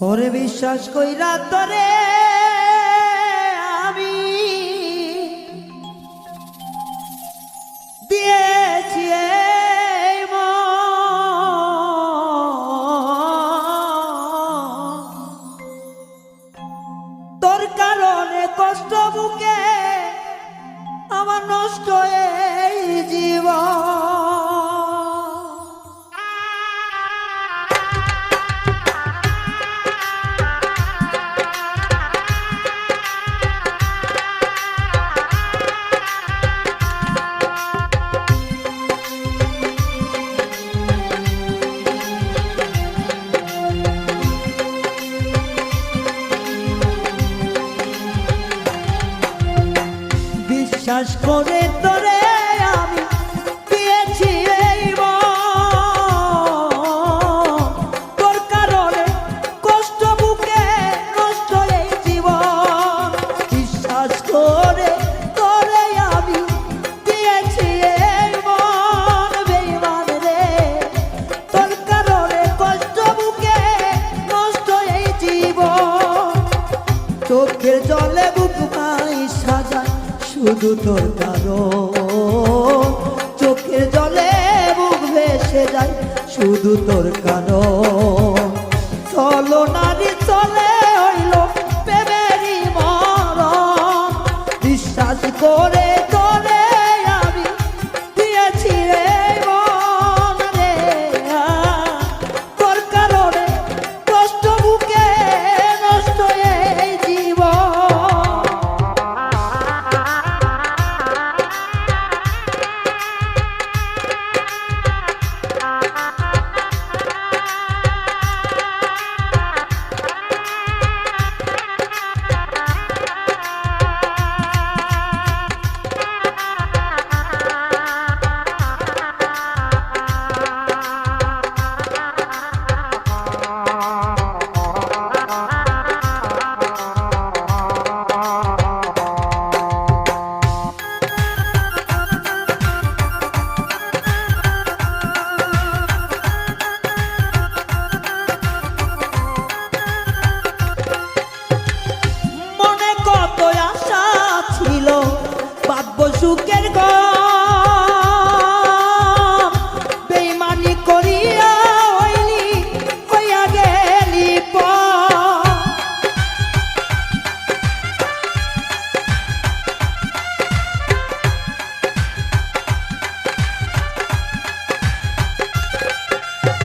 ওরে বিশ্বাস কইরা তোরে আমি দিয়েছি এই মন, তোর কারণে কষ্ট বুকে আমার নষ্ট এই জীবন। বিশ্বাস করে তোরে আমি দিয়েছি এই মন, তোর কারণে কষ্ট বুকে নষ্ট এই জীবন। বিশ্বাস করে তোরে আমি দিয়েছি এই মন, বেঈমান রে তোর কারণে কষ্ট বুকে নষ্ট এই জীবন। চোখের জলে বুক ভাই সাজায় শুধু তোর কারণ, চোখের জলে বুক ভেসে যায় শুধু তোর কারণ। চলো না